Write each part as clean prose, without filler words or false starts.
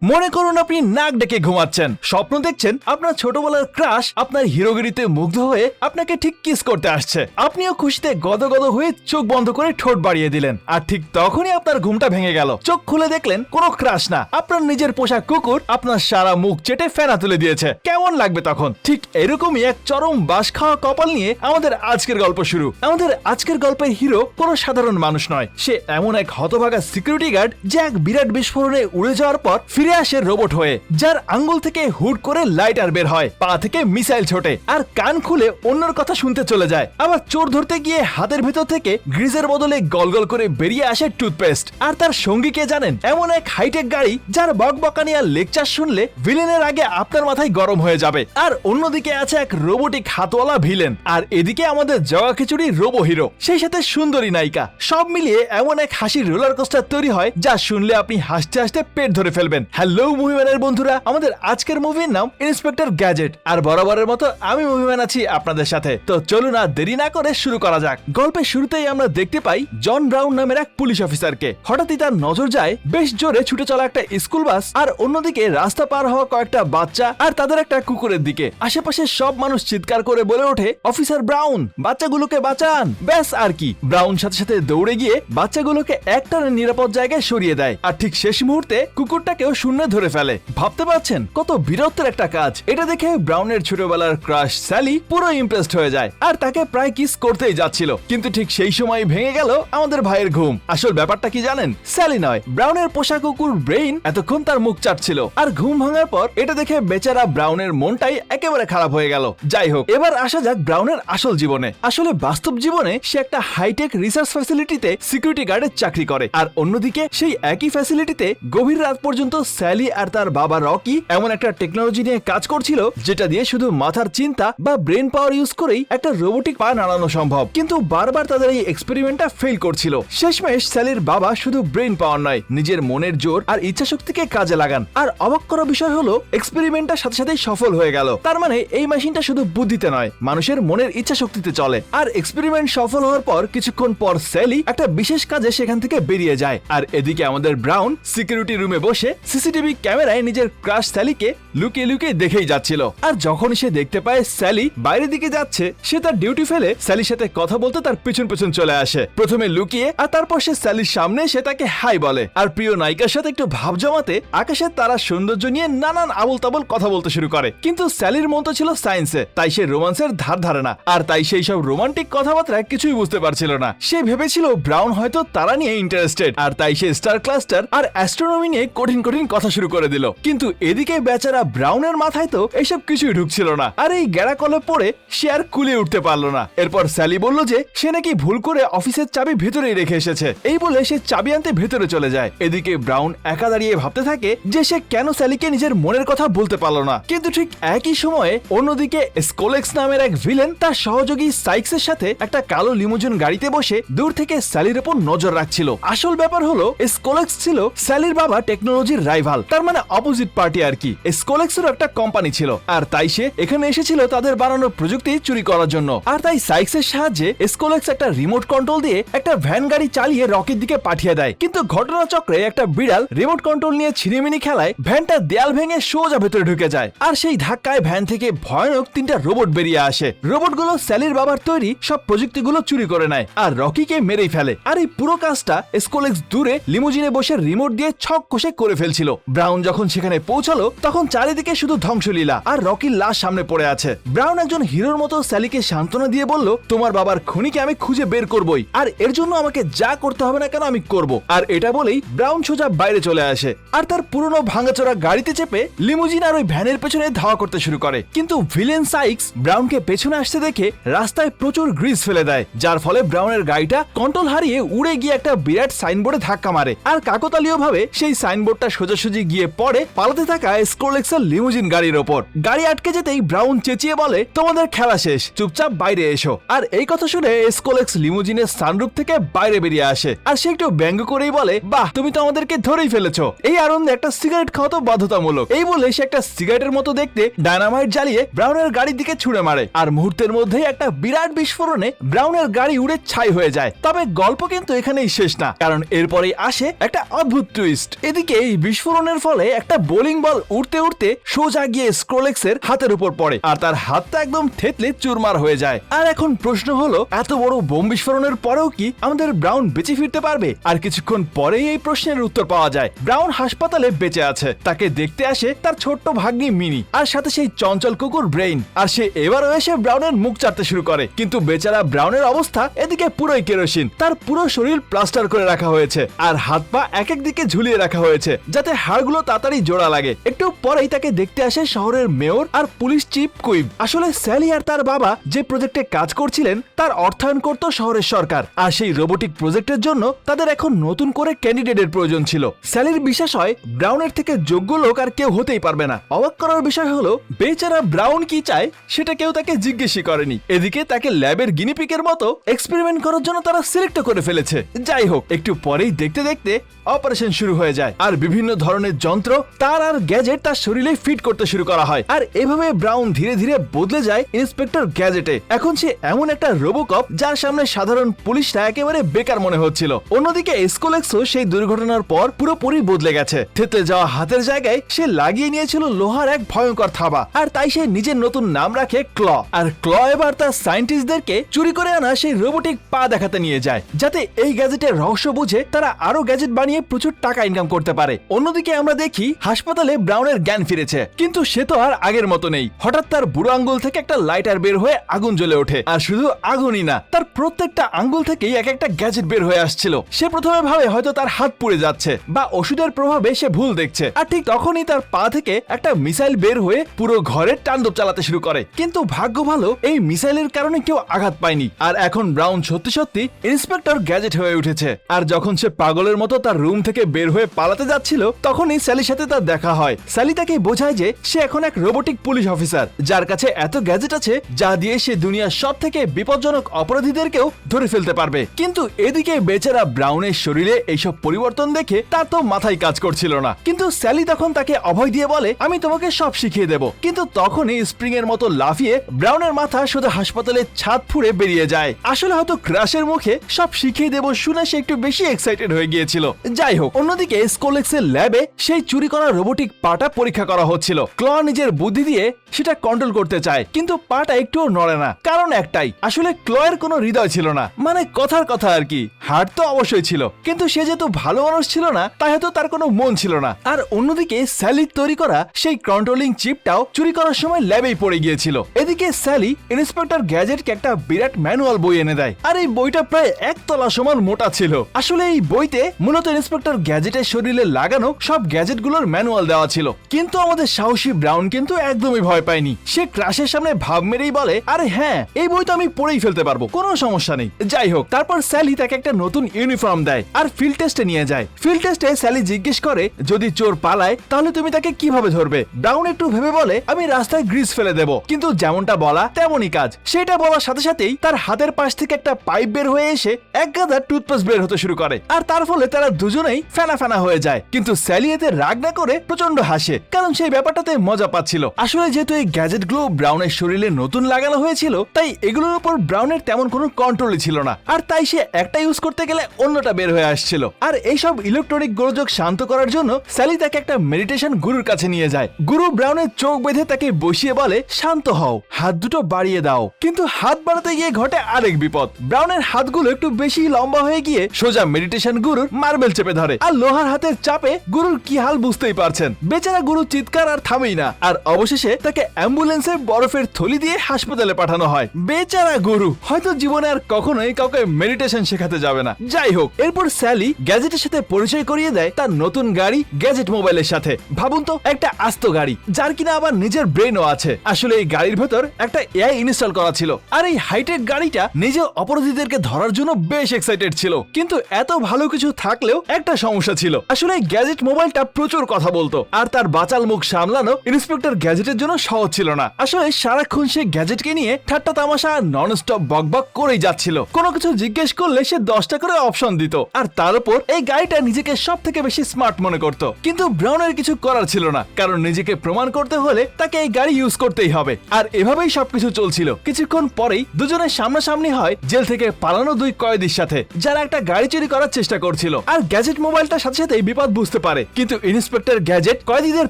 মনে করুন আপনি নাক ডেকে ঘুমাচ্ছেন, স্বপ্ন দেখছেন আপনার ছোটবেলার ক্রাশ আপনার হিরোগিরিতে মুগ্ধ হয়ে আপনাকে ঠিক কিস করতে আসছে। আপনিও খুশিতে গদগদ হয়ে চোখ বন্ধ করে ঠোঁট বাড়িয়ে দিলেন, আর ঠিক তখনই আপনার ঘুমটা ভেঙে গেল। চোখ খুলে দেখলেন কোনো ক্রাশ না, আপনার নিজের পোষা কুকুর আপনার সারা মুখ চেটে ফেনা তুলে দিয়েছে। কেমন লাগবে তখন? ঠিক এরকমই এক চরম বাস খাওয়া কপাল নিয়ে আমাদের আজকের গল্প শুরু। আমাদের আজকের গল্পের হিরো কোনো সাধারণ মানুষ নয়, সে এমন এক হতভাগা সিকিউরিটি গার্ড যে এক বিরাট বিস্ফোরণে উড়ে যাওয়ার পর ফিরে আসে রোবট হয়ে, যার আঙ্গুল থেকে হুড করে লাইটার বের হয়, পা থেকে মিসাইল ছোটে, আর কান খুলে অন্যর কথা শুনতে চলে যায়। আবার চোর ধরতে গিয়ে হাতের ভেতর থেকে গ্রিজের বদলে গলগল করে বেরিয়ে আসে টুথপেস্ট। আর তার সঙ্গী কে জানেন? এমন এক হাইটেক গাড়ি যার বকবকানি আর লেকচার শুনলে ভিলেনের আগে আপনার মাথায় গরম হয়ে যাবে। আর অন্যদিকে আছে এক রোবোটিক হাতওয়ালা ভিলেন, আর এদিকে আমাদের জগা খিচুড়ি রোবো হিরো, সেই সাথে সুন্দরী নায়িকা। সব মিলিয়ে এমন এক হাসির রোলার কোস্টার তৈরি হয় যা শুনলে আপনি হাসতে হাসতে পেট ধরে ফেলবেন। হ্যালো মুভিম্যানের বন্ধুরা, আমাদের আজকের মুভির নাম ইন্সপেক্টর গ্যাজেট, আর বরাবরের মতো আমি মুভিম্যান আছি আপনাদের সাথে। তো চলুন আর দেরি না করে শুরু করা যাক। গল্পের শুরুতেই আমরা দেখতে পাই জন ব্রাউন নামের এক পুলিশ অফিসারকে। হঠাৎই তার নজর যায় বেশ জোরে ছুটে চলা একটা স্কুল বাস, আর অন্যদিকে রাস্তা পার হওয়া কয়েকটা বাচ্চা আর তাদের একটা কুকুরের দিকে। আশেপাশে সব মানুষ চিৎকার করে বলে ওঠে, অফিসার ব্রাউন, বাচ্চাগুলোকে বাঁচান। ব্যাস আর কি, ব্রাউন সাথে সাথে দৌড়ে গিয়ে বাচ্চাগুলোকে একটানে নিরাপদ জায়গায় সরিয়ে দেয়, আর ঠিক শেষ মুহূর্তে কুকুরটাকেও শূন্য ধরে ফেলে। ভাবতে পারছেন কত বীরত্বের একটা কাজ। এটা দেখে ব্রাউনের ছোটবেলার ক্রাশ স্যালি পুরো ইমপ্রেসড হয়ে যায়, আর তাকে প্রায় কিস করতেই যাচ্ছিল। কিন্তু ঠিক সেই সময় ভেঙে গেল আমাদের ভাইয়ের ঘুম। আসল ব্যাপারটা কি জানেন? স্যালি নয়, ব্রাউনের পোষা কুকুর ব্রেইন এতক্ষণ তার মুখ চাটছিল। আর ঘুম ভাঙার পর এটা দেখে বেচারা ব্রাউনের মনটাই একেবারে খারাপ হয়ে গেল। যাই হোক, এবার আসা যাক ব্রাউনের আসল জীবনে। আসলে বাস্তব জীবনে সে একটা হাইটেক রিসার্চ ফ্যাসিলিটিতে সিকিউরিটি গার্ডের চাকরি করে, আর অন্যদিকে সেই একই ফ্যাসিলিটিতে গভীর রাত পর্যন্ত স্যালি আর তার বাবা রকি এমন একটা টেকনোলজি নিয়ে কাজ করছিল যেটা দিয়ে শুধু মাথার চিন্তা বা ব্রেন পাওয়ার ইউজ করেই একটা রোবোটিক পা নাড়ানো সম্ভব। কিন্তু বারবার তাদের এই এক্সপেরিমেন্টটা ফেল করছিল। শেষমেশ স্যালির বাবা শুধু ব্রেন পাওয়ার নয়, নিজের মনের জোর আর ইচ্ছা শক্তিকে কাজে লাগান। আর অবাক করা বিষয় হলো, এক্সপেরিমেন্টটা সাথে সাথেই সফল হয়ে গেল। তার মানে এই মেশিনটা শুধু বুদ্ধিতে নয়, মানুষের মনের ইচ্ছা শক্তিতে চলে। আর এক্সপেরিমেন্ট সফল হওয়ার পর কিছুক্ষণ পর স্যালি একটা বিশেষ কাজে সেখান থেকে বেরিয়ে যায়, আর এদিকে আমাদের ব্রাউন সিকিউরিটি রুমে বসে সিসিটিভি ক্যামেরায় নিজের ক্রাশ স্যালিকে লুকিয়ে লুকিয়ে দেখেই যাচ্ছিল। আর যখন সে দেখতে পায় স্যালি বাইরের দিকে যাচ্ছে, সে তার ডিউটি ফেলে স্যালির সাথে কথা বলতে তার পেছন পেছন চলে আসে। প্রথমে লুকিয়ে, আর তারপর সে স্যালির সামনে সে তাকে হাই বলে, আর প্রিয় নায়িকার সাথে একটু ভাব জমাতে আকাশের তারার সৌন্দর্য নিয়ে নানান আবল তাবল কথা বলতে শুরু করে। কিন্তু স্যালির মন তো ছিল সায়েন্সে, তাই সে রোমান্সের ধার ধারে না, আর তাই সেই সব রোমান্টিক কথাবার্তা কিছুই বুঝতে পারছিল না। সে ভেবেছিল ব্রাউন হয়তো তারা নিয়ে ইন্টারেস্টেড, আর তাই সে স্টার ক্লাস্টার আর অ্যাস্ট্রোনমি নিয়ে কঠিন কঠিন কথা শুরু করে দিল। কিন্তু এদিকে বেচারা ব্রাউনের মাথায় তো এসব কিছুই ঢুকছিল না, আর এই গ্যাড়া কলে পড়ে সে আর কুলিয়ে উঠতে পারলো না। এরপর স্যালি বলল যে সে নাকি ভুল করে অফিসের চাবি ভেতরেই রেখে এসেছে। এই বলে সে চাবি আনতে ভেতরে চলে যায়। এদিকে ব্রাউন একা দাঁড়িয়ে ভাবতে থাকে যে সে কেন স্যালিকে নিজের মনের কথা বলতে পারলো না। কিন্তু ঠিক একই সময়ে অন্যদিকে স্কোলেক্স নামের এক ভিলেন তার সহযোগী সাইক্সের সাথে একটা কালো লিমুজিন গাড়িতে বসে দূর থেকে স্যালির উপর নজর রাখছিল। আসল ব্যাপার হলো, স্কোলেক্স ছিল স্যালির বাবা টেকনোলজির রাইভাল, তার মানে অপোজিট পার্টি আর কি। স্কোলেক্সের একটা কোম্পানি ছিল, আর তাই সে এখানে এসেছিল তাদের বানানো প্রযুক্তি চুরি করার জন্য। আর তাই সাইক্সের সাহায্যে স্কোলেক্স একটা রিমোট কন্ট্রোল দিয়ে একটা ভ্যান গাড়ি চালিয়ে রকের দিকে পাঠিয়ে দেয়। কিন্তু ঘটনাচক্রে একটা বিড়াল রিমোট কন্ট্রোল নিয়ে ছিনিমিনি খেলায় ভ্যানটা দেয়াল ভেঙে সোজা ভেতরে ঢুকে যায়, আর সেই ধাক্কায় ভ্যান থেকে ভয়ানক তিনটা রোবট বেরিয়ে আসে। রোবটগুলো স্যালির বাবার তৈরি সব প্রযুক্তিগুলো চুরি করে নেয় আর রকিকে মেরেই ফেলে। আর এই পুরো কাজটা স্কোলেক্স দূরে লিমুজিনে বসে রিমোট দিয়ে ছক কষে করে ফেলছিল। ব্রাউন যখন সেখানে পৌঁছালো তখন চারিদিকে শুধু ধ্বংসলীলা, আর রকির লাশ সামনে পড়ে আছে। ব্রাউন একজন হিরোর মতো স্যালিকে সান্ত্বনা দিয়ে বলল, তোমার বাবার খুনিকে আমি খুঁজে বের করবই, আর এর জন্য আমাকে যা করতে হবে না কেন আমি করব। আর এটা বলেই ব্রাউন সোজা বাইরে চলে আসে, আর তার পুরনো ভাঙাচোরা গাড়িতে চেপে লিমুজিন আর ওই ভ্যানের পেছনে ধাওয়া করতে শুরু করে। কিন্তু ভিলেন সাইক্স ব্রাউনকে পেছনে আসতে দেখে রাস্তায় প্রচুর গ্রিস ফেলে দেয়, যার ফলে ব্রাউনের গাড়িটা কন্ট্রোল হারিয়ে উড়ে গিয়ে একটা বিরাট সাইনবোর্ডে ধাক্কা মারে, আর কাকতালীয় ভাবে সেই সাইনবোর্ডটা সোজাসুজি গিয়ে পড়ে পালাতে থাকা স্কোলেক্সের লিমুজিন গাড়ির ওপর। গাড়ি আটকে যেতেই ব্রাউন চেঁচিয়ে বলে, তোমাদের খেলা শেষ, চুপচাপ বাইরে এসো। আর এই কথা শুনে স্কোলেক্স লিমুজিনের সানরুফ থেকে বাইরে বেরিয়ে আসে, আর সে একটু ব্যঙ্গ করেই বলে, বাহ, তুমি তো আমাদেরকে ধরেই ফেলেছো, এই আনন্দে একটা সিগারেট খাওয়া তো বাধ্যতামূলক। এই বলে সে একটা সিগারেটের মতো দেখতে ডায়নামাইট জ্বালিয়ে ব্রাউনের গাড়ির দিকে ছুড়ে মারে, আর মুহূর্তের মধ্যেই একটা বিরাট বিস্ফোরণে ব্রাউনের গাড়ি উড়ে ছাই হয়ে যায়। তবে গল্প কিন্তু এখানেই শেষ না, কারণ এরপরেই আসে একটা অদ্ভুত টুইস্ট। এদিকে এই বিস্ফোরণ বিস্ফোরণের ফলে একটা বোলিং বল উড়তে উড়তে সোজা গিয়ে স্ক্রোলেক্সের হাতের উপর পড়ে আর তার হাতটা একদম থেতলে চুরমার হয়ে যায়। আর এখন প্রশ্ন হলো, এত বড় বোম বিস্ফোরণের পরেও কি আমাদের ব্রাউন বেঁচে ফিরতে পারবে? আর কিছুক্ষণ পরেই এই প্রশ্নের উত্তর পাওয়া যায়। ব্রাউন হাসপাতালে বেঁচে আছে। তাকে দেখতে আসে তার ছোট্ট ভাগ্নি মিনি, আর সাথে সেই চঞ্চল কুকুর ব্রেইন। আর সে এবারও এসে ব্রাউনের মুখ চাটতে শুরু করে। কিন্তু বেচারা ব্রাউনের অবস্থা এদিকে পুরোই কেরোসিন। তার পুরো শরীর প্লাস্টার করে রাখা হয়েছে আর হাত পা এক এক দিকে ঝুলিয়ে রাখা হয়েছে যাতে হাড়গুলো তাড়াতাড়ি জোড়া লাগে। একটু পরেই তাকে দেখতে আসে শহরের মেয়র আর পুলিশ চিফ কুইব। আসলে স্যালি আর তার বাবা যে প্রজেক্টে কাজ করছিলেন তার অর্থায়ন করত শহরের সরকার, আর সেই রোবোটিক প্রজেক্টের জন্য তাদের এখন নতুন করে ক্যান্ডিডেটের প্রয়োজন ছিল। স্যালির বিশ্বাস হয় ব্রাউনের থেকে যোগ্য লোক আর কেউ হতেই পারবে না। অবাক করার বিষয় হলো, বেচারা ব্রাউন কি চায় সেটা কেউ তাকে জিজ্ঞেসই করেনি। এদিকে তাকে ল্যাবের গিনিপিকের মতো এক্সপেরিমেন্ট করার জন্য তারা সিলেক্ট করে ফেলেছে। যাই হোক, একটু পরেই দেখতে দেখতে অপারেশন শুরু হয়ে যায় আর বিভিন্ন ধরনের যন্ত্র, তার আর গ্যাজেট তার শরীরে ফিট করতে শুরু করা হয়। আর এভাবে ব্রাউন ধীরে ধীরে বদলে যায় ইন্সপেক্টর গ্যাজেটে। এখন সে এমন একটা রোবোকপ যার সামনে সাধারণ পুলিশরা একেবারে বেকার মনে হচ্ছিল। অন্যদিকে স্কোলেক্সও সেই দুর্ঘটনার পর পুরোপুরি বদলে গেছে। থেতলে যাওয়া হাতের জায়গায় সে লাগিয়ে নিয়েছিল লোহার এক ভয়ঙ্কর থাবা, আর তাই সে নিজের নতুন নাম রাখে ক্ল। আর ক্ল এবার তার সায়েন্টিস্টদেরকে চুরি করে আনা সেই রোবোটিক পা দেখাতে নিয়ে যায়, যাতে এই গ্যাজেটের রহস্য বুঝে তারা আরো গ্যাজেট বানিয়ে প্রচুর টাকা ইনকাম করতে পারে। অন্যদিকে আমরা দেখি হাসপাতালে ব্রাউনের জ্ঞান ফিরেছে, কিন্তু সে তো আর আগের মতো নেই। হঠাৎ তার বুড়ো আঙ্গুল থেকে একটা লাইটার বের হয়ে আগুন জ্বলে ওঠে, আর শুধু আগুনই না, তার প্রত্যেকটা আঙ্গুল থেকেই এক একটা গ্যাজেট বের হয়ে আসছিল। সে প্রথমে ভাবে হয়তো তার হাত পুড়ে যাচ্ছে বা ওষুধের প্রভাবে সে ভুল দেখছে, আর ঠিক তখনই তার পা থেকে একটা মিসাইল বের হয়ে পুরো ঘরের তাণ্ডব চালাতে শুরু করে। কিন্তু ভাগ্য ভালো, এই মিসাইলের কারণে কেউ আঘাত পায়নি। আর এখন ব্রাউন সত্যি সত্যি ইন্সপেক্টর গ্যাজেট হয়ে উঠেছে। আর যখন সে পাগলের মতো তার রুম থেকে বের হয়ে পালাতে যাচ্ছিল, তখনই স্যালির সাথে তার দেখা হয়। স্যালি তাকে বোঝায় যে সে এখন এক রোবোটিক পুলিশ অফিসার, যার কাছে এত গ্যাজেট আছে যা দিয়ে সে দুনিয়ার সব থেকে বিপজ্জনক অপরাধীদেরকেও ধরে ফেলতে পারবে। কিন্তু এদিকে বেচারা ব্রাউনের শরীরে এইসব পরিবর্তন দেখে তার তো মাথায় কাজ করছিল না। কিন্তু স্যালি তখন তাকে অভয় দিয়ে বলে, আমি তোমাকে সব শিখিয়ে দেব। কিন্তু তখনই স্প্রিং এর মতো লাফিয়ে ব্রাউনের মাথা শুধু হাসপাতালের ছাদ ফুঁড়ে বেরিয়ে যায়। আসলে হয়তো ক্রাশের মুখে সব শিখিয়ে দেব শুনে সে একটু বেশি এক্সাইটেড হয়ে গিয়েছিল। যাই হোক, অন্যদিকে স্কোলেক্সের ল্যাবে সেই চুরি করা রোবোটিক পাটা পরীক্ষা করা হচ্ছিল। ক্ল নিজের বুদ্ধি দিয়ে সেটা কন্ট্রোল করতে চায়, কিন্তু পাটা একটুও নড়ে না। কারণ একটাই, আসলে ক্লয়ের কোনো হৃদয় ছিল না, মানে কথার কথা আর কি। হার্ট তো অবশ্যই ছিল, কিন্তু সে যেহেতু ভালো মানুষ ছিল না, তাই হয়তো তার কোনো মন ছিল না। আর অন্যদিকে স্যালির তৈরি করা সেই কন্ট্রোলিং চিপটাও চুরি করার সময় ল্যাবেই পড়ে গিয়েছিল। এদিকে স্যালি ইন্সপেক্টর গ্যাজেটকে একটা বিরাট ম্যানুয়াল বই এনে দেয়, আর এই বইটা প্রায় 1 তলা সমান মোটা ছিল। আসলে এই বইতে মূলত ইন্সপেক্টর গ্যাজেটের শরীরে লাগানো সব গ্যাজেটগুলোর ম্যানুয়াল দেওয়া ছিল। কিন্তু আমাদের সাহসী ব্রাউন কিন্তু একদমই ভয় পায়নি। সে ক্রাশের সামনে ভাব মেরেই বলে, আরে হ্যাঁ, এই বই তো আমি পড়েই ফেলতে পারবো, কোনো সমস্যা নেই। যাই হোক, তারপর স্যালি তাকে একটা নতুন ইউনিফর্ম দেয় আর ফিল্ড টেস্টে নিয়ে যায়। ফিল্ড টেস্টে স্যালি জিজ্ঞেস করে, যদি চোর পালায় তাহলে তুমি তাকে কিভাবে ধরবে? ব্রাউন একটু ভেবে বলে, আমি রাস্তায় গ্রিস ফেলে দেব। কিন্তু যেমনটা বলা তেমনই কাজ। সেটা বলার সাথে সাথেই তার হাতের পাশ থেকে একটা পাইপ বের হয়ে এসে এক গাদা টুথপেস্ট বের হতে শুরু করে, আর তার ফলে তারা দুজনেই ফেনা ফেনা হয়ে যায়। কিন্তু স্যালি এতে রাগ না করে প্রচন্ড হাসে, কারণ সেই ব্যাপারটাতে মজা পাচ্ছিল। আসলে যেহেতু এই গ্যাজেটগুলো ব্রাউনের শরীরে নতুন লাগানো হয়েছিল, তাই এগুলোর উপর ব্রাউনের তেমন কোনো কন্ট্রোলই ছিল না, আর তাই সে একটা ইউজ করতে গেলে অন্যটা বের হয়ে আসছিল। আর এইসব ইলেকট্রনিক গোলযোগ শান্ত করার জন্য স্যালি তাকে একটা মেডিটেশন গুরুর কাছে নিয়ে যায়। গুরু ব্রাউনের চোখ বেঁধে তাকে বসিয়ে বলে, শান্ত হও, হাত দুটো বাড়িয়ে দাও। কিন্তু হাত বাড়াতে গিয়ে ঘটে আরেক বিপদ। ব্রাউনের হাতগুলো একটু বেশি লম্বা হয়ে গিয়ে সোজা মেডিটেশন গুরুর মার্বেল চেপে ধরে, আর লোহার হাতের চাপে গুরুর কি হাল বুঝতেই পারছেন। বেচারা গুরু চিৎকার আর থামেই না, আর অবশেষে তাকে অ্যাম্বুলেন্সে বরফের থলি দিয়ে হাসপাতালে পাঠানো হয়। বেচারা গুরু হয়তো জীবনে আর কখনোই কাউকে মেডিটেশন শেখাতে যাবে না। যাই হোক, এরপর স্যালি গ্যাজেটের সাথে পরিচয় করিয়ে দেয় তার নতুন গাড়ি গ্যাজেট মোবাইলের সাথে। ভাবুন তো, একটা আস্ত গাড়ি যার কিনা আবার নিজের ব্রেনও আছে। আসলে এই গাড়ির ভেতর একটা এআই ইনস্টল করা ছিল, আর এই হাইটেক গাড়িটা নিজে অপরাধীদেরকে ধরার জন্য বেশ এক্সাইটেড ছিল। কিন্তু এত ভালো কিছু থাকলেও একটা সমস্যা ছিল। আসলে এই গ্যাজেট মোবাইলটা প্রচুর কথা বলতো, আর তার বাচাল মুখ সামলানো ইন্সপেক্টর গ্যাজেটের জন্য সহজ ছিল না। আসলে সারাক্ষণ সে গ্যাজেটকে নিয়ে ঠাট্টা তামাশা নন স্টপ বকবক করেই যাচ্ছিল। কোনো কিছু জিজ্ঞেস করলে সে 10টা করে অপশন দিত, আর তার উপর এই গাড়িটা নিজেকে সব থেকে বেশি স্মার্ট মনে করত। কিন্তু ব্রাউনের কিছু করার ছিল না, কারণ নিজেকে প্রমাণ করতে হলে তাকে এই গাড়ি ইউজ করতেই হবে। আর এভাবেই সবকিছু চলছিল। কিছুক্ষণ পরেই দুজনের সামনাসামনি হয় জেল থেকে পালানো 2 কয়েদির সাথে, যারা একটা গাড়ি চুরি করার চেষ্টা করছিল। আর গ্যাজেট মোবাইলটার সাথে সাথে বিপদ বুঝতে পারে। পারে। কিন্তু ইন্সপেক্টর গ্যাজেট কয়েদিদের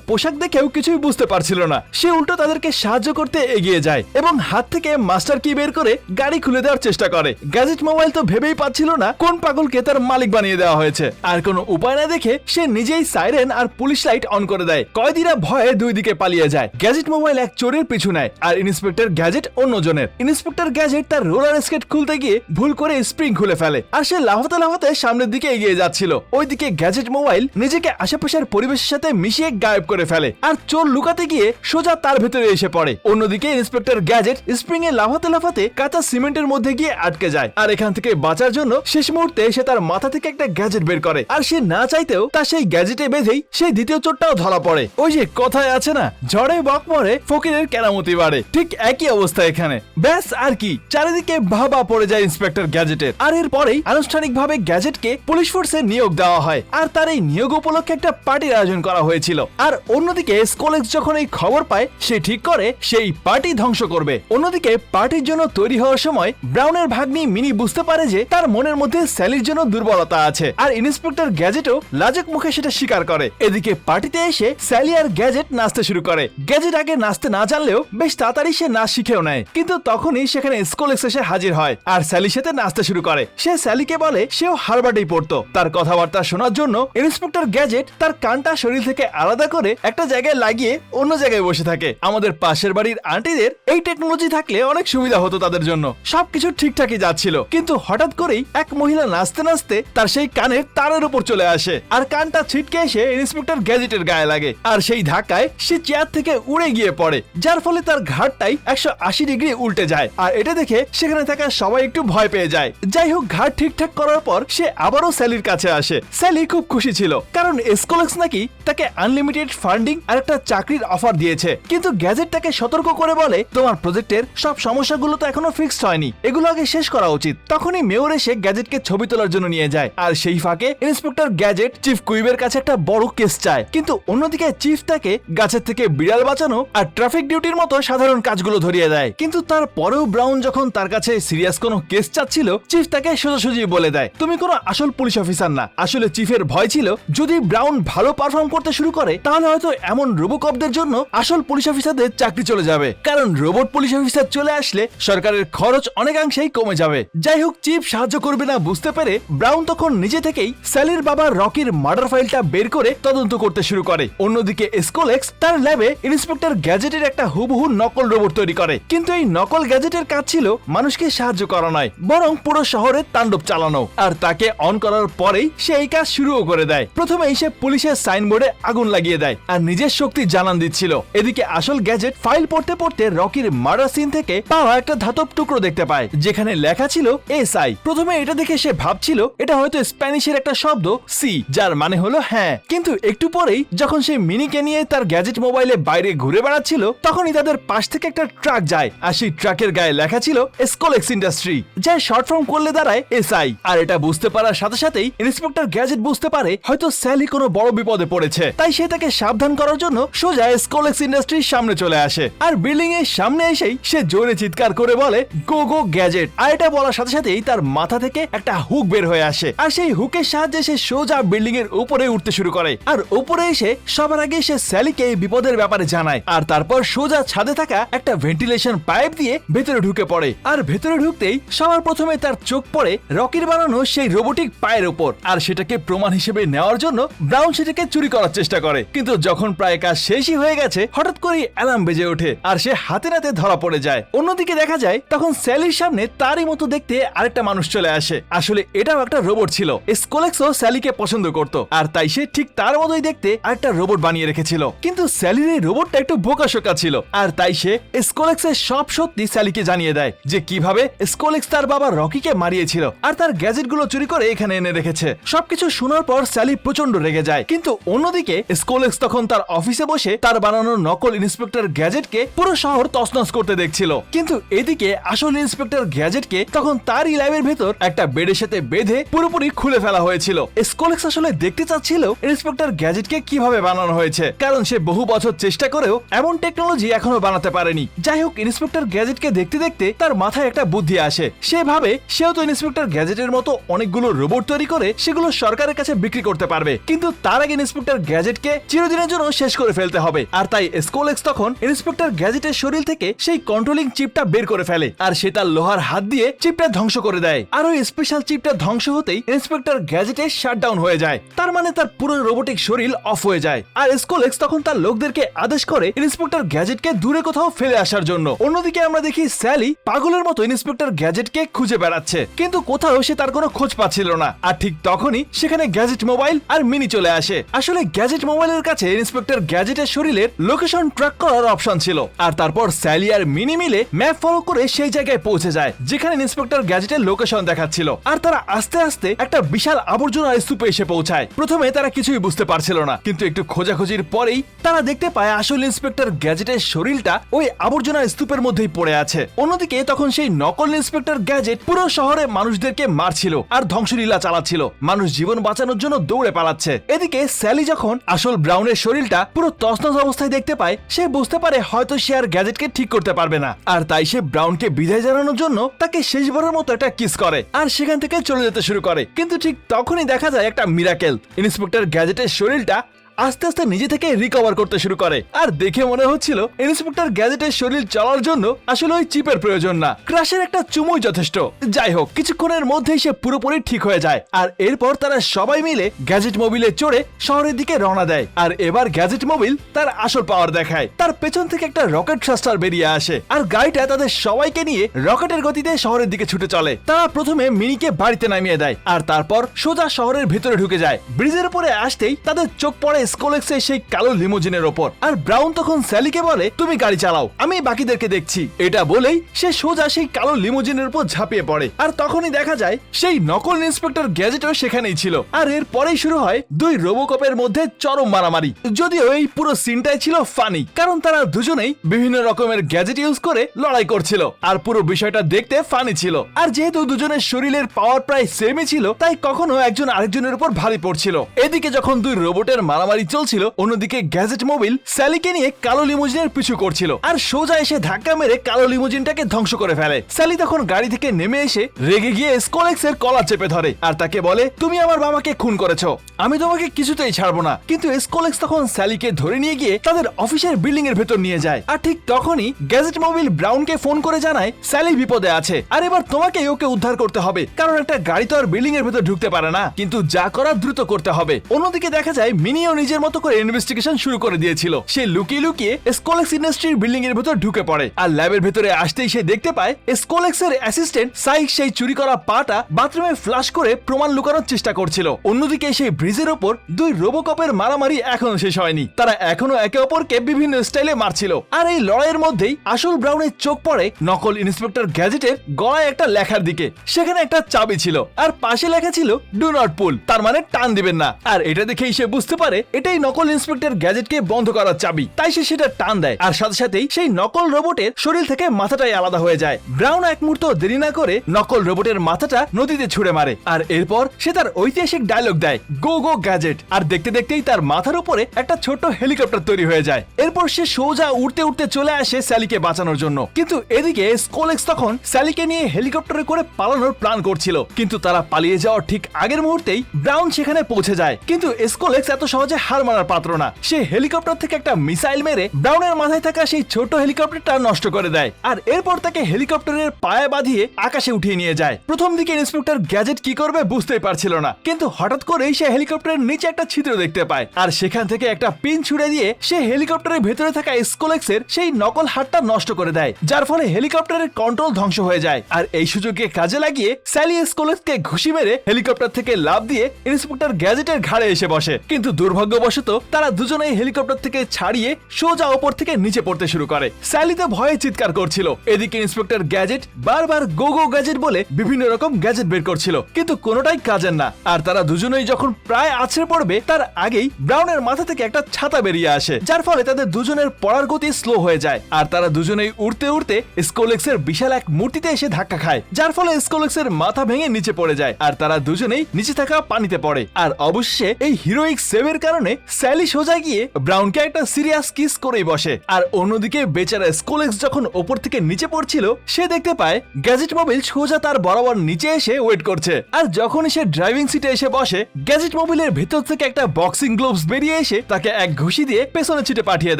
পোশাক দেখেও কিছুই বুঝতে পারছিল না। সে উল্টো তাদেরকে সাহায্য করতে এগিয়ে যায় এবং হাত থেকে মাস্টার কি বের করে গাড়ি খুলে দেওয়ার চেষ্টা করে। গ্যাজেট মোবাইল তো ভেবেই পাচ্ছিল না কোন পাগলকে তার মালিক বানিয়ে দেওয়া হয়েছে। আর কোনো উপায় না দেখে সে নিজেই সাইরেন আর পুলিশ লাইট অন করে দেয়। কয়েদিরা ভয়ে দুই দিকে পালিয়ে যায়। গ্যাজেট মোবাইল এক চোরের পিছু নেয় আর ইন্সপেক্টর গ্যাজেট অন্যজনের। ইন্সপেক্টর গ্যাজেট তার রোলার স্কেট খুলতে গিয়ে ভুল করে স্প্রিং খুলে ফেলে আর সে লাফাতে লাফাতে সামনের দিকে এগিয়ে যাচ্ছিল। ওইদিকে গ্যাজেট মোবাইল নিজেকে আশেপাশের পরিবেশের সাথে মিশিয়ে গায়েব করে ফেলে আর চোর লুকাতে গিয়ে সোজা তার ভেতরে এসে পড়ে। অন্যদিকে ইন্সপেক্টর গ্যাজেট স্প্রিং এ লাফাতে লাফাতে কাঁচা সিমেন্টের মধ্যে গিয়ে আটকে যায় আর এখান থেকে বাঁচার জন্য শেষ মুহূর্তে সে তার মাথা থেকে একটা গ্যাজেট বের করে আর সে না চাইতেও তার সেই গ্যাজেটে বেঁধেই সেই দ্বিতীয় চোরটাও ধরা পড়ে। ওই যে কথায় আছে না, ঝড়ে বক মরে ফকিরের কেরামতি বাড়ে, ঠিক একই অবস্থা এখানে। ব্যাস আর কি, চারিদিকে বাহবা পড়ে যায় ইন্সপেক্টর গ্যাজেটের। আর এরপরেই আনুষ্ঠানিকভাবে গ্যাজেটকে পুলিশ ফোর্সে নিয়োগ দেওয়া হয় আর তার এই নিয়োগ উপলক্ষে একটা পার্টির আয়োজন করা হয়েছিল। আর অন্যদিকে স্কোলেক্স যখন এই খবর পায় সে ঠিক করে সেই পার্টি ধ্বংস করবে। অন্যদিকে পার্টির জন্য তৈরি হওয়ার সময় ব্রাউনের ভাগ্নি মিনি বুঝতে পারে যে তার মনের মধ্যে স্যালির জন্য দুর্বলতা আছে আর ইন্সপেক্টর গ্যাজেটও লাজুক মুখে সেটা স্বীকার করে। এদিকে পার্টিতে এসে স্যালি আর গ্যাজেট নাচতে শুরু করে। গ্যাজেট আগে নাচতে না জানলেও বেশ তাড়াতাড়ি সে নাচ শিখেও নেয়, কিন্তু তখনই সেখানে স্কোলেক্স এসে হাজির হয় আর স্যালির সাথে নাচতে শুরু করে। সে স্যালিকে বলে সেও হারবার্টেই পড়তো। তার কথাবার্তা শোনার জন্য ইন্সপেক্টর গ্যাজেট তার কানটা শরীর থেকে আলাদা করে একটা জায়গায় লাগিয়ে অন্য জায়গায় বসে থাকে। আমাদের পাশের বাড়ির আন্টিদের এই টেকনোলজি থাকলে অনেক সুবিধা হতো তাদের জন্য। সবকিছু ঠিকঠাকই যাচ্ছিল, কিন্তু হঠাৎ করেই এক মহিলা নাচতে নাচতে তার সেই কানের তারের উপর চলে আসে আর কানটা ছিটকে এসে ইন্সপেক্টর গ্যাজেটের গায়ে লাগে আর সেই ধাক্কায় সে চেয়ার থেকে উড়ে গিয়ে পড়ে, যার ফলে তার ঘাড়টাই 180 ডিগ্রি উল্টে যায়। আর এটা দেখে সেখানে থাকা সবাই একটু ভয় পেয়ে যায়। যাই হোক, ঘাড় ঠিকঠাক করার পর সে আবারও স্যালির কাছে আসে। স্যালি খুব খুশি ছিল, কারণ স্কোলেক্স নাকি তাকে আনলিমিটেড ফান্ডিং আর একটা চাকরির অফার দিয়েছে। কিন্তু গ্যাজেট তাকে সতর্ক করে বলে, তোমার প্রজেক্টের সব সমস্যাগুলো তো এখনো ফিক্সড হয়নি, এগুলো আগে শেষ করা উচিত। তখনই মেয়র এসে গ্যাজেটকে ছবি তোলার জন্য নিয়ে যায় আর সেই ফাঁকে ইন্সপেক্টর গ্যাজেট চিফ কুইবের কাছে একটা বড় কেস চায়। কিন্তু অন্যদিকে চিফ তাকে গাছের থেকে বিড়াল বাঁচানো আর ট্রাফিক ডিউটির মতো সাধারণ কাজগুলো ধরিয়ে দেয়। কিন্তু তারপরেও ব্রাউন যখন তার কাছে সিরিয়াস কোনো কেস চাচ্ছিল, চিফ তাকে সোজাসুজি বলে দেয়, তুমি কোনো আসল পুলিশ অফিসার না। আসলে চিফের ভয় ছিল যদি ব্রাউন ভালো পারফর্ম করতে শুরু করে তাহলে হয়তো এমন রোবোকপদের জন্য আসল পুলিশ অফিসারদের চাকরি চলে যাবে, কারণ রোবট পুলিশ অফিসার চলে আসলে সরকারের খরচ অনেকাংশেই কমে যাবে। যাই হোক, চিফ সাহায্য করবে না বুঝতে পেরে ব্রাউন তখন নিজে থেকেই স্যালির বাবা রকির মার্ডার ফাইলটা বের করে তদন্ত করতে শুরু করে। অন্যদিকে স্কোলেক্স তার ল্যাবে ইন্সপেক্টর গ্যাজেটের একটা হুবহু নকল রোবট তৈরি করে। কিন্তু এই নকল গ্যাজেটের কাজ ছিল মানুষকে সাহায্য করা নয়, বরং পুরো শহরে তাণ্ডব চালানো। আর তাকে অন করার পরেই সে এই কাজ শুরুও করে দেয়। প্রথমে সে পুলিশের সাইনবোর্ডে আগুন লাগিয়ে দেয় আর নিজের শক্তি জানান দিচ্ছিল। এদিকে আসল গ্যাজেট ফাইল পড়তে পড়তে রকির মার্ডার সিন থেকে পাওয়া একটা ধাতব টুকরো দেখতে পায়, যেখানে লেখা ছিল এসআই। প্রথমে এটা দেখে সে ভাবছিল এটা হয়তো স্প্যানিশের একটা শব্দ সি, যার মানে হলো হ্যাঁ। কিন্তু একটু পরেই যখন সে মিনিকে নিয়ে তার গ্যাজেট মোবাইলে বাইরে ঘুরে বেড়াচ্ছিল, তখনই তাদের পাশ থেকে একটা ট্রাক যায় আর সেই ট্রাকের গায়ে লেখা ছিল স্কোলেক্স ইন্ডাস্ট্রি, যা শর্ট ফর্ম করলে দাঁড়ায় এসআই। আর এটা বুঝতে পারার সাথে সাথেই ইন্সপেক্টর গ্যাজেট বুঝতে পারে হয়তো স্যালি কোনো বড় বিপদে পড়েছে। তাই সে তাকে সাবধান করার জন্য সোজা স্কোলেক্স ইন্ডাস্ট্রির সামনে চলে আসে আর বিল্ডিং এর সামনে এসেই সে জোরে চিৎকার করে বলে, গো গো গ্যাজেট। আর এটা বলার সাথে সাথেই তার মাথা থেকে একটা হুক বের হয়ে আসে আর সেই হুকের সাহায্যে সে সোজা বিল্ডিং এর উপরে উঠতে শুরু করে। আর উপরে এসে সবার আগে সে স্যালিকে এই বিপদের ব্যাপারে জানায় আর তারপর সোজা ছাদে থাকা একটা ভেন্টিলেশন পাইপ দিয়ে ভেতরে ঢুকে পড়ে। আর ভেতরে ঢুকতেই সবার প্রথমে তার চোখ পড়ে রকির বানানো সেই রোবোটিক পায়ের উপর। আর সেটাকে প্রমাণ হিসেবে নেওয়ার জন্য ব্রাউন সেটাকে চুরি করার চেষ্টা করে, কিন্তু যখন প্রায় কাজ শেষই হয়ে গেছে হঠাৎ করে অ্যালার্ম বেজে ওঠে আর সে হাতে নাতে ধরা পড়ে যায়। অন্যদিকে দেখা যায় তখন স্যালির সামনে তারই মতো দেখতে আরেকটা মানুষ চলে আসে। আসলে এটাও একটা রোবট ছিল। স্কোলেক্সও স্যালিকে পছন্দ করত আর তাই সে ঠিক তার মতোই দেখতে আরেকটা রোবট বানিয়ে রেখেছিল। কিন্তু স্যালির এই রোবটটা একটু বোকাশোকা ছিল আর তাই সে স্কোলেক্সের সব সত্যি স্যালিকে জানিয়ে দেয় যে কিভাবে স্কোলেক্স তার বাবা রকিকে মারিয়েছিল আর তার গ্যাজেটগুলো চুরি করে এখানে এনে রেখেছে। সবকিছু শোনার পর স্যালি প্রচন্ড রেগে যায়। কিন্তু অন্যদিকে স্কোলেক্স তখন তার অফিসে বসে তার বানানো নকল ইন্সপেক্টর গ্যাজেটকে পুরো শহর তছনছ করতে দেখছিল। কিন্তু এদিকে আসল ইন্সপেক্টর গ্যাজেটকে তখন তারই ল্যাবের ভেতর একটা বেডের সাথে বেঁধে পুরোপুরি খুলে ফেলা হয়েছিল। স্কোলেক্স আসলে দেখতে চাচ্ছিল ইন্সপেক্টর গ্যাজেটকে কিভাবে বানানো হয়েছে, কারণ সে বহু বছর চেষ্টা করেও এমন টেকনোলজি এখনো বানাতে পারেনি। যাই হোক, ইন্সপেক্টর গ্যাজেটকে দেখতে দেখতে তার মাথায় একটা বুদ্ধি আসে। সে ভাবে সেও তো ইন্সপেক্টর গ্যাজেটের মতো অনেকগুলো রোবট তৈরি করে সেগুলো সরকারের কাছে বিক্রি করতে পারবে। কিন্তু তার আগে ইন্সপেক্টর গ্যাজেটকে চিরদিনের জন্য শেষ করে ফেলতে হবে। আর তাই স্কোলেক্স তখন ইন্সপেক্টর গ্যাজেটের শরীর থেকে সেই কন্ট্রোলিং চিপটা বের করে ফেলে আর সে তার লোহার হাত দিয়ে চিপটা ধ্বংস করে দেয়। আর ওই স্পেশাল চিপটা ধ্বংস হতেই ইন্সপেক্টর গ্যাজেটের শাটডাউন হয়ে যায়। তার মানে তার পুরো রোবোটিক শরীর অফ হয়ে যায়। আর স্কোলেক্স তখন তার লোকদেরকে আদেশ করে ইন্সপেক্টর গ্যাজেটকে দূরে কোথাও ফেলে আসার জন্য। অন্যদিকে আমরা দেখি স্যালি পাগলের মতো ইন্সপেক্টর গ্যাজেটকে খুঁজে বেড়াচ্ছে, কিন্তু কোথাও সে তার কোনো খোঁজ পাচ্ছিল না। আর ঠিক তখনই সেখানে গ্যাজেট মোবাইল আর মিনি চলে আসে। আসলে গ্যাজেট মোবাইলের কাছে ইন্সপেক্টর গ্যাজেটের শরীরের লোকেশন ট্র্যাক করার অপশন ছিল। আর তারপর স্যালি আর মিনি মিলে ম্যাপ ফলো করে সেই জায়গায় পৌঁছে যায় যেখানে ইন্সপেক্টর গ্যাজেটের লোকেশন দেখাচ্ছিল। আর তারা আস্তে আস্তে একটা বিশাল আবর্জনার স্তূপে এসে পৌঁছায়। প্রথমে তারা কিছুই বুঝতে পারছিল না, কিন্তু একটু খোঁজাখুঁজির পরেই তারা দেখতে পায় আসল ইন্সপেক্টর গ্যাজেটের শরীরটা ওই আবর্জনার স্তূপের মধ্যেই পড়ে আছে। অন্যদিকে তখন সেই নকল ইন্সপেক্টর গ্যাজেট পুরো শহরে মানুষদেরকে মারছিল আর ধ্বংসলীলা চালাচ্ছিল, মানুষ জীবন বাঁচানোর জন্য দৌড়ে পালাচ্ছে। এদিকে স্যালি যখন আসল ব্রাউনের শরীরটা পুরো তছনছ অবস্থায় দেখতে পায়, সে বুঝতে পারে হয়তো সে আর গ্যাজেটকে ঠিক করতে পারবে না। আর তাই সে ব্রাউনকে বিদায় জানানোর জন্য তাকে শেষবারের মতো একটা কিস করে আর সেখান থেকে চলে যেতে শুরু করে। কিন্তু ঠিক তখনই দেখা যায় একটা মিরাকেল, ইন্সপেক্টর গ্যাজেটের শরীরটা আস্তে আস্তে নিজে থেকে রিকভার করতে শুরু করে। আর দেখে মনে হচ্ছিল ইন্সপেক্টর গ্যাজেটের শরীর চলার জন্য আসলে ওই চিপের প্রয়োজন না, ক্রাশের একটা চুমুই যথেষ্ট। যাই হোক, কিছুক্ষণের মধ্যেই সে পুরোপুরি ঠিক হয়ে যায়। আর এরপর তারা সবাই মিলে গ্যাজেট মোবিলে চড়ে শহরের দিকে রওনা দেয়। আর এবার গ্যাজেট মোবিল তার আসল পাওয়ার দেখায়। তার পেছন থেকে একটা রকেট থ্রাস্টার বেরিয়ে আসে আর গাড়িটা তাদের সবাইকে নিয়ে রকেটের গতিতে শহরের দিকে ছুটে চলে। তারা প্রথমে মিনিকে বাড়িতে নামিয়ে দেয় আর তারপর সোজা শহরের ভিতরে ঢুকে যায়। ব্রিজের উপরে আসতেই তাদের চোখ পড়ে স্কোলেক্সের সেই কালো লিমোজিনের ওপর। আর ব্রাউন তখন স্যালিকে বলে, তুমি গাড়ি চালাও, আমি বাকিদেরকে দেখছি। এটা বলেই সে সোজা সেই কালো লিমোজিনের উপর ঝাঁপিয়ে পড়ে। আর তখনই দেখা যায় সেই নকল ইন্সপেক্টর গ্যাজেটও সেখানেই ছিল। আর এর পরেই শুরু হয় দুই রোবোকপের মধ্যে চরম মারামারি। যদিও এই পুরো সিনটাই ছিল ফানি, কারণ তারা দুজনেই বিভিন্ন রকমের গ্যাজেট ইউজ করে লড়াই করছিল আর পুরো বিষয়টা দেখতে ফানি ছিল। আর যেহেতু দুজনের শরীরের পাওয়ার প্রায় সেমই ছিল, তাই কখনো একজন আরেকজনের উপর ভারী পড়ছিল। এদিকে যখন দুই রোবটের মারামারি চলছিল, অন্যদিকে গ্যাজেট মোবিল স্যালিকে নিয়ে কালো লিমোজিনের পিছু করছিল আর সোজা এসে ধাক্কা মেরে কালো লিমোজিনটাকে ধ্বংস করে ফেলে। স্যালি তখন গাড়ি থেকে নেমে এসে রেগে গিয়ে স্কোলেক্সের কলার চেপে ধরে আর তাকে বলে, তুমি আমার বাবাকে খুন করেছো, আমি তোমাকে কিছুতেই ছাড়বো না। কিন্তু স্কোলেক্স তখন স্যালিকে ধরে নিয়ে গিয়ে তাদের অফিসের বিল্ডিং এর ভেতর নিয়ে যায়। আর ঠিক তখনই গ্যাজেট মোবিল ব্রাউনকে ফোন করে জানায় স্যালি বিপদে আছে আর এবার তোমাকে ওকে উদ্ধার করতে হবে, কারণ একটা গাড়ি তো আর বিল্ডিং এর ভেতর ঢুকতে পারে না, কিন্তু যা করার দ্রুত করতে হবে। অন্যদিকে দেখা যায় মিনিও নিজের মতো করে ইনভেস্টিগেশন শুরু করে দিয়েছিল। সে লুকিয়ে লুকিয়ে স্কোলেক্স ইন্ডাস্ট্রির বিল্ডিং এর ভেতর ঢুকে পড়ে আর ল্যাবের ভেতরে আসতেই সে দেখতে পায় স্কোলেক্স এর অ্যাসিস্ট্যান্ট সাইক সেই চুরি করা পাটা বাথরুমে ফ্লাশ করে প্রমাণ লুকানোর চেষ্টা করছিল। অন্যদিকে সেই ব্রিজের ওপর দুই রোবোকপের মারামারি এখনো শেষ হয়নি, তারা এখনো একে অপরকে বিভিন্ন স্টাইলে মারছিল। আর এই লড়াইয়ের মধ্যেই আসল ব্রাউনের চোখ পড়ে নকল ইন্সপেক্টর গ্যাজেটের গলায় একটা লেখার দিকে। সেখানে একটা চাবি ছিল আর পাশে লেখা ছিল ডু নট পুল, তার মানে টান দিবেন না। আর এটা দেখেই সে বুঝতে পারে এটাই নকল ইন্সপেক্টর গ্যাজেটকে বন্ধ করার চাবি, তাই সে সেটা টান দেয় আর সাথে সাথেই সেই নকল রোবটের শরীর থেকে মাথাটাই আলাদা হয়ে যায়। ব্রাউন এক মুহূর্ত দেরি না করে নকল রোবটের মাথাটা নদীতে ছুঁড়ে মারে আর এরপর সে তার ঐতিহাসিক ডায়লগ দেয়, গো গো গ্যাজেট। আর দেখতে দেখতেই তার মাথার উপরে একটা ছোট্ট হেলিকপ্টার তৈরি হয়ে যায়। এরপর সে সোজা উড়তে উড়তে চলে আসে স্যালিকে বাঁচানোর জন্য। কিন্তু এদিকে স্কোলেক্স তখন স্যালিকে নিয়ে হেলিকপ্টারে করে পালানোর প্ল্যান করছিল, কিন্তু তারা পালিয়ে যাওয়ার ঠিক আগের মুহূর্তেই ব্রাউন সেখানে পৌঁছে যায়। কিন্তু স্কোলেক্স এত সহজে হার মানার পাত্র না, সে হেলিকপ্টার থেকে একটা মিসাইল মেরে ব্রাউনের মাথায় থাকা সেই ছোট হেলিকপ্টারটা নষ্ট করে দেয় আর এরপর তাকে হেলিকপ্টারের পায়ে বাঁধিয়ে আকাশে উঠিয়ে নিয়ে যায়। প্রথম দিকে ইন্সপেক্টর গ্যাজেট কি করবে বুঝতেই পারছিল না, কিন্তু হঠাৎ করেই সে হেলিকপ্টারের নিচে একটা ছিদ্র দেখতে পায় আর সেখান থেকে একটা পিন ছুড়ে দিয়ে সে হেলিকপ্টারের ভেতরে থাকা স্কোলেক্সের সেই নকল হাতটা নষ্ট করে দেয়, যার ফলে হেলিকপ্টারের কন্ট্রোল ধ্বংস হয়ে যায়। আর এই সুযোগে কাজে লাগিয়ে স্যালি স্কোলেক্সকে ঘুষি মেরে হেলিকপ্টার থেকে লাফ দিয়ে ইন্সপেক্টর গ্যাজেটের ঘাড়ে এসে বসে। কিন্তু দুর্ভাগ্যবশত তারা দুজনেই হেলিকপ্টার থেকে ছাড়িয়ে সোজা ওপর থেকে নিচে পড়তে শুরু করে। স্যালি তো ভয়ে চিৎকার করছিল, এদিকে ইন্সপেক্টর গ্যাজেট বারবার গো গো গ্যাজেট বলে বিভিন্ন রকম গ্যাজেট বের করছিল, কিন্তু কোনোটাই কাজের না। আর তারা দুজনেই যখন প্রায় আছড়ে পড়বে তার আগেই ব্রাউনের মাথা থেকে একটা ছাতা বেরিয়ে আসে, যার ফলে তাদের দুজনের পড়ার গতি স্লো হয়ে যায় আর তারা দুজনেই উড়তে উড়তে স্কোলেক্সের বিশাল এক মূর্তিতে এসে ধাক্কা খায়, যার ফলে স্কোলেক্সের মাথা ভেঙে নিচে পড়ে যায় আর তারা দুজনেই নিচে থাকা পানিতে পড়ে। আর অবশেষে এই হিরোইক সেভের কারণে কারণে স্যালি সোজা গিয়ে ব্রাউনকে একটা সিরিয়াস কিস করেই বসে। আর অন্যদিকে বেচারা স্কোলেক্স যখন ওপর থেকে নিচে পড়ছিল সে দেখতে পায় গ্যাজেট মোবিল সোজা তার বরাবর নিচে এসে ওয়েট করছে। আর যখনই সে ড্রাইভিং সিটে এসে বসে গ্যাজেট মোবিলের ভেতর থেকে একটা বক্সিং গ্লোভস বেরিয়ে এসে তাকে এক ঘুষি দিয়ে পেছনে ছিটে পাঠিয়ে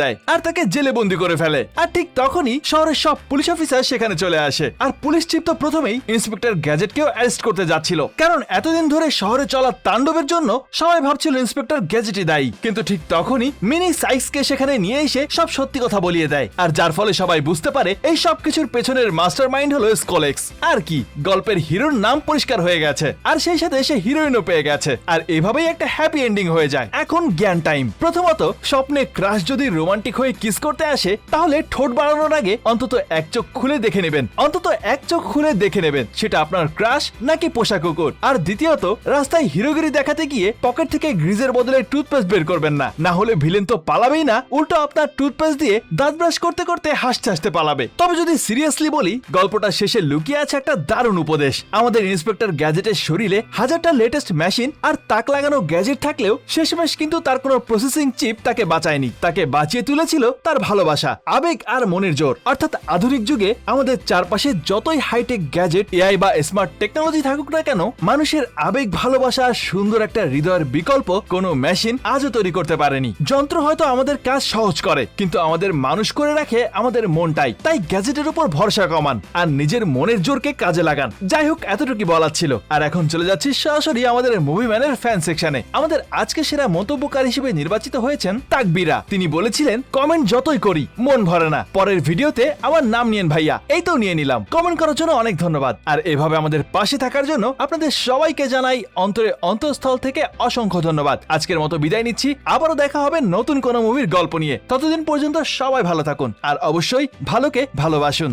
দেয় আর তাকে জেলে বন্দি করে ফেলে। আর ঠিক তখনই শহরের সব পুলিশ অফিসার সেখানে চলে আসে। আর পুলিশ চিফ তো প্রথমেই ইন্সপেক্টর গ্যাজেটকেও অ্যারেস্ট করতে যাচ্ছিল, কারণ এতদিন ধরে শহরে চলা তাণ্ডবের জন্য সবাই ভাবছিল ইন্সপেক্টর গ্যাজেটই দায়ী। কিন্তু ঠিক তখনই মিনি সাইক্সকে সেখানে নিয়ে এসে সব সত্যি কথা বলিয়ে দেয়, আর যার ফলে সবাই বুঝতে পারে এই সব কিছুর পেছনের মাস্টার মাইন্ড হলো স্কোলেক্স। আর কি, গল্পের হিরোর নাম পরিষ্কার হয়ে গেছে আর সেই সাথে সে হিরোইনও পেয়ে গেছে। আর এভাবেই একটা হ্যাপি এন্ডিং হয়ে যায়। এখন জ্ঞান টাইম। প্রথমত, স্বপ্নে ক্রাশ যদি রোমান্টিক হয়ে কিস করতে আসে তাহলে ঠোঁট বাড়ানোর আগে অন্তত এক চোখ খুলে দেখে নেবেন, সেটা আপনার ক্রাশ নাকি পোষা কুকুর। আর দ্বিতীয়ত, রাস্তায় হিরোগিরি দেখাতে গিয়ে পকেট থেকে গ্রিজের বদলে টুথপেস্ট বের করবেন না, না হলে ভিলেন তো পালাবেই না, উল্টো আপনার টুথপেস্ট দিয়ে দাঁত ব্রাশ করতে করতে হাসতে হাসতে পালাবে। তবে যদি সিরিয়াসলি বলি, গল্পটা শেষে লুকিয়ে আছে একটা দারুণ উপদেশ। আমাদের ইন্সপেক্টর গ্যাজেটের শরীরে হাজারটা লেটেস্ট মেশিন আর তাক লাগানো গ্যাজেট থাকলেও শেষমেশ কিন্তু তার কোনো প্রসেসিং চিপ তাকে বাঁচায়নি। তাকে বাঁচিয়ে তুলেছিল তার ভালোবাসা, আবেগ আর মনের জোর। অর্থাৎ আধুনিক যুগে আমাদের চারপাশে যতই হাইটেক গ্যাজেট, এআই বা স্মার্ট টেকনোলজি থাকুক না কেন, মানুষের আবেগ, ভালোবাসা আর সুন্দর একটা হৃদয়ের বিকল্প কোনো মেশিন আজও তৈরি করতে পারেনি। যন্ত্র হয়তো আমাদের কাজ সহজ করে, কিন্তু আমাদের মানুষ করে রাখে আমাদের মনটাই। তাই গ্যাজেটের উপর ভরসা কমান আর নিজের মনের জোরকে কাজে লাগান। যাই হোক, এতটুকুই বলার ছিল। আর এখন চলে যাচ্ছি সরাসরি আমাদের মুভি ম্যানের ফ্যান সেকশনে। আমাদের আজকে সেরা মন্তব্যকার হিসেবে নির্বাচিত হয়েছেন তাকবিরা। তিনি বলেছিলেন, কমেন্ট যতই করি মন ভরে না, পরের ভিডিওতে আমার নাম নিয়েন ভাইয়া। এই তো নিয়ে নিলাম। কমেন্ট করার জন্য অনেক ধন্যবাদ। আর এভাবে আমাদের পাশে থাকার জন্য আপনাদের সবাইকে জানাই অন্তরে অন্তঃস্থল থেকে অসংখ্য ধন্যবাদ। আজকের মতো বিদায় নিচ্ছি। আবারও দেখা হবে নতুন কোনো মুভির গল্প নিয়ে। ততদিন পর্যন্ত সবাই ভালো থাকুন আর অবশ্যই ভালোকে ভালোবাসুন।